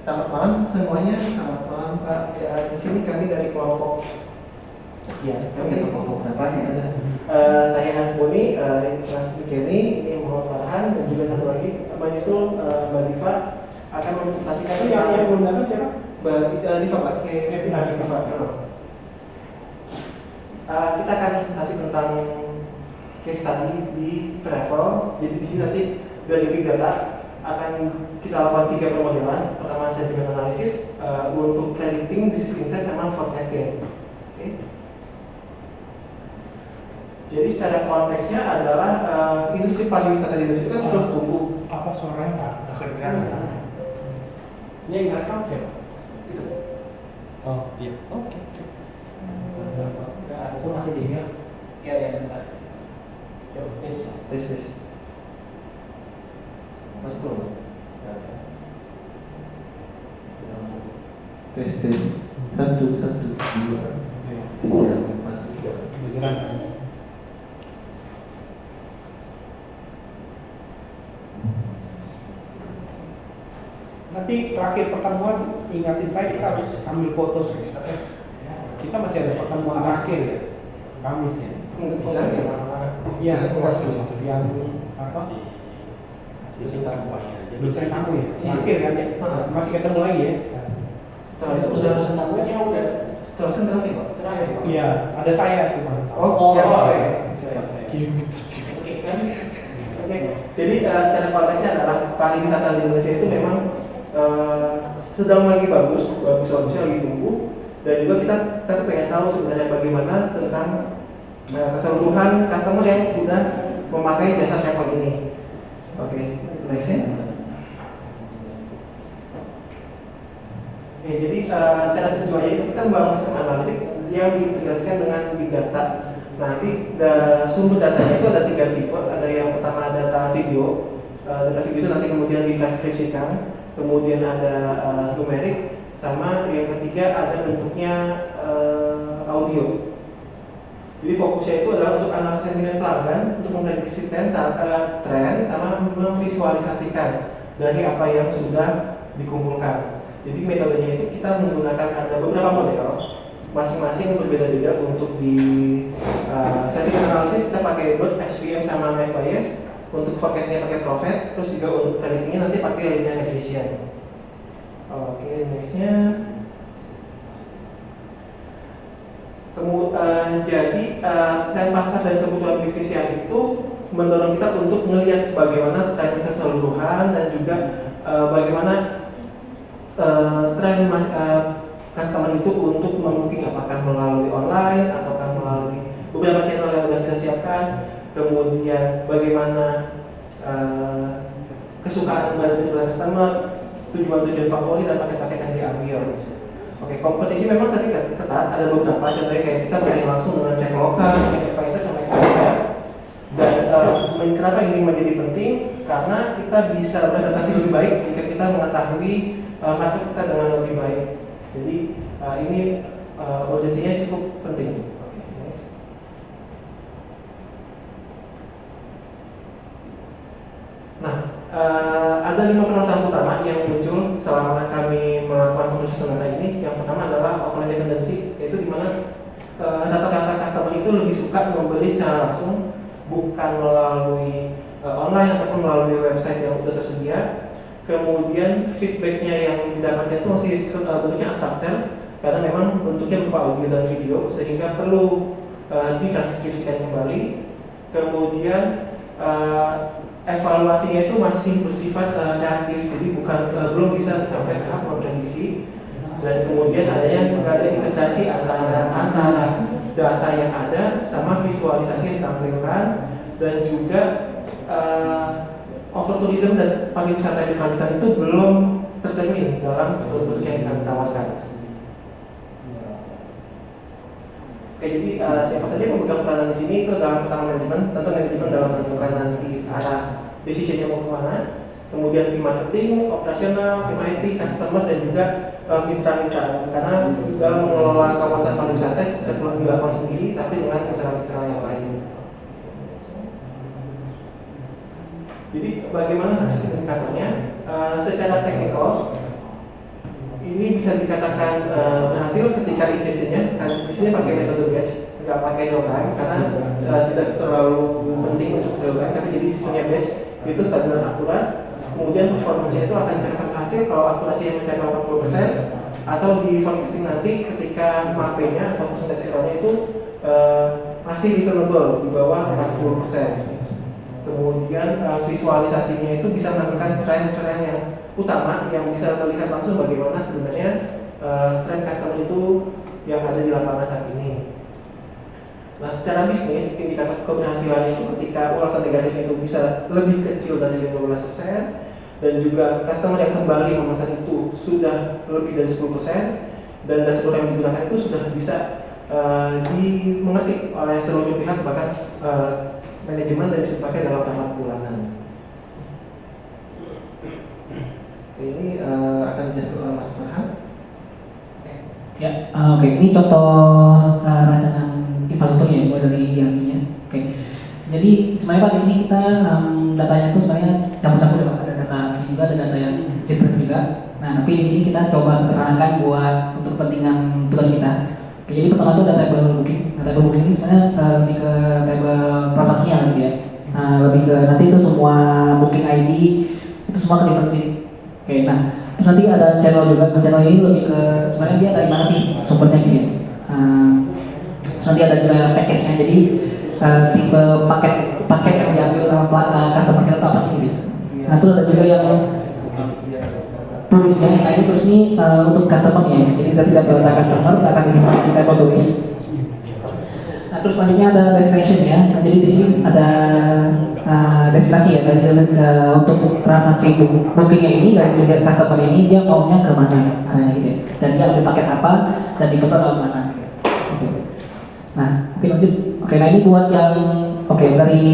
Selamat malam semuanya, selamat malam Pak. Ya, di sini kami dari kelompok sekian, kami dari kelompok berapa ya ada. Saya Hans Boni, Mas Kenny, ini Muhammad Farhan, dan juga satu lagi menyusul Mbak Diva akan mempresentasikan. Itu yang belum datang siapa? Mbak Diva Pak, Diva. Kita akan presentasi tentang case study di travel. Jadi di sini nanti dari big data akan kita lakukan 3 pemodelan. Pertama sentiment analysis untuk predicting business insight sama forecasting. Okay. Jadi secara konteksnya adalah industri pariwisata di Indonesia itu kan sudah tumbuh. Apa suaranya nggak kedengaran? Ini yang ngerekam siapa? Itu. Oh iya. Oke. Itu masih di mute. Iya bentar. Coba Tes. Masuk dulu. Tes. 1, 2, 3, 4. Kedengaran. Nanti terakhir pertemuan ingatin saya kita harus ambil foto. Kita masih ada pertemuan terakhir ya, Kamis ya. Iya, yang apa? Dosen tamu ya, terakhir kan ya. Masih ketemu lagi ya. Setelah itu udah Dosen tamunya udah terakhir Pak. terakhir. Iya, ada saya cuma. Ya, oke. Oke kan? Oke. Jadi secara konteksnya adalah pariwisata di Indonesia itu memang sedang lagi bagusnya lagi tumbuh, dan juga kita pengen tahu sebenarnya bagaimana tentang keseluruhan customer yang sudah memakai jasa travel ini. Oke, nextnya. Jadi secara tujuannya itu kita membangun sistem analitik yang diintegrasikan dengan big data. Nanti sumber datanya itu ada 3 tipe. Ada yang pertama data video. Data video itu nanti kemudian ditranskripsikan, kemudian ada numerik, sama yang ketiga ada bentuknya audio. Jadi fokusnya itu adalah untuk analisis sentimen pelanggan, untuk memprediksi tren, sama memvisualisasikan dari apa yang sudah dikumpulkan. Jadi metodenya itu kita menggunakan ada beberapa model, masing-masing berbeda-beda. Untuk di sentimen analisis kita pakai BERT, SVM, sama Knife Bayes. Untuk forecastnya pakai Prophet, terus juga untuk predictingnya nanti pakai linear regression. Oke, nextnya. Jadi tren pasar dan kebutuhan bisnis yang itu mendorong kita untuk melihat sebagaimana tren keseluruhan dan juga bagaimana tren customer itu untuk membooking, apakah melalui online ataukah melalui beberapa channel yang sudah kita siapkan. Kemudian bagaimana kesukaan dari customer, tujuan favorit dan paket-paket yang diambil. Oke, kompetisi memang saat ini ketat. Ada beberapa contohnya kayak kita bersaing langsung dengan Traveloka, Advisor, sama Expedia. Dan kenapa ini menjadi penting? Karena kita bisa beradaptasi lebih baik jika kita mengetahui market kita dengan lebih baik. Jadi ini urgensinya cukup penting. Oke, next. Nah, ada 5 permasalahan utama yang muncul selama kami melakukan pemeriksaan data ini. Yang pertama adalah offline dependency, yaitu dimana rata-rata customer itu lebih suka membeli secara langsung, bukan melalui online ataupun melalui website yang sudah tersedia. Kemudian feedbacknya yang didapatkan itu masih bentuknya unstructured, karena memang bentuknya berupa audio dan video, sehingga perlu ditranskripsikan kembali. Kemudian evaluasinya itu masih bersifat reaktif, jadi belum bisa sampai tahap memprediksi. Dan kemudian adanya nggak ada integrasi antara data yang ada sama visualisasi yang ditampilkan, dan juga overtourism dan pariwisata yang dilanjutkan itu belum tercermin dalam produk yang kami tawarkan. Oke, jadi siapa saja yang memegang peranan di sini itu dalam pertama manajemen, tentu manajemen dalam menentukan nanti arah decision-nya mau kemana, kemudian tim marketing, operasional, tim IT, customer, dan juga mitra-mitra. Karena dalam mengelola kawasan pariwisata kita perlu dilakukan sendiri, tapi dengan mitra-mitra yang lain. Jadi bagaimana sukses indikatornya? Secara teknikal ini bisa dikatakan berhasil ketika ingestion-nya kan di sini pakai metode batch, nggak pakai real time karena tidak terlalu penting untuk real time, tapi jadi sistemnya batch itu stabil dan akurat. Kemudian performanya itu akan dikatakan berhasil kalau akurasinya mencapai 80% atau di forecasting nanti ketika MAP-nya atau percentage error-nya itu masih reasonable di bawah 40%. Kemudian visualisasinya itu bisa menampilkan tren-tren yang utama yang bisa melihat langsung bagaimana sebenarnya tren customer itu yang ada di lapangan saat ini. Nah, secara bisnis indikator keberhasilan itu ketika ulasan negatif itu bisa lebih kecil dari 15% dan juga customer yang kembali memesan itu sudah lebih dari 10% dan dashboard yang digunakan itu sudah bisa dimengerti oleh seluruh pihak bahkan manajemen dan bisa dipakai dalam rapat bulanan. Oke, ini akan dijelaskan oleh Mas Farhan. Ya, oke. Ini contoh rancangan infrastrukturnya mulai dari ERP-nya. Oke. Jadi sebenarnya Pak di sini kita datanya itu sebenarnya campur-campur ya Pak. Ada data asli juga, ada data yang JPEG juga. Nah, tapi di sini kita coba sederhanakan buat untuk kepentingan tugas kita. Oke, jadi pertama itu ada table booking. Nah, table booking ini sebenarnya lebih ke table transaksinya gitu ya. Lebih ke nanti itu semua booking ID itu semua kesimpan di sini. Oke, nah terus nanti ada channel juga. Channel ini lebih ke sebenarnya dia dari mana sih sumbernya gitu ya. Terus nanti ada juga package-nya. Jadi tipe paket yang diambil sama customer kita itu apa sih gitu. Nah, terus ada juga yang tulisnya. Nah, ini tulis ini untuk customer ya. Jadi kita tidak data customer akan disimpan di table tulis. Nah, terus selanjutnya ada destination ya. Nah, jadi di sini ada destinasi ya. Dan untuk transaksi bookingnya ini dari segi customer ini dia maunya ke mana gitu ya. Dan dia ambil paket apa dan dipesan oleh mana. Oke. Nah, oke lanjut. Oke, nah ini buat yang dari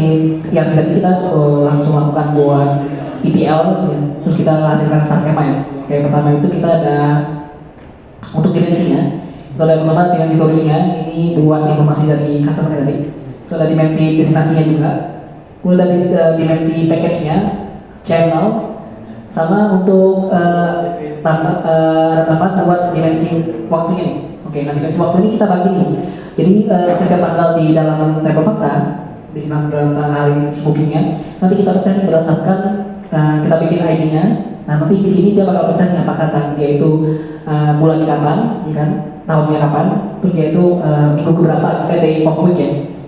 yang tadi kita langsung lakukan buat ETL ya. Terus kita hasilkan skema ya. Oke, pertama itu kita ada untuk dimensinya. Itu ada pertama dimensi tulisnya, ini buat informasi dari customer tadi. So ada dimensi destinasinya juga. Kemudian ada dimensi package-nya, channel, sama untuk ada tambahan buat dimensi waktunya nih. Oke, nah dimensi waktu ini kita bagi nih. Jadi setiap tanggal di dalam tabel fakta, di sini dalam tanggal hari bookingnya, nanti kita pecah berdasarkan kita bikin ID-nya. Nah, nanti di sini dia bakal pecahnya apakah dia itu bulannya kapan, ya kan, tahunnya kapan, terus dia itu minggu keberapa, day of week ya.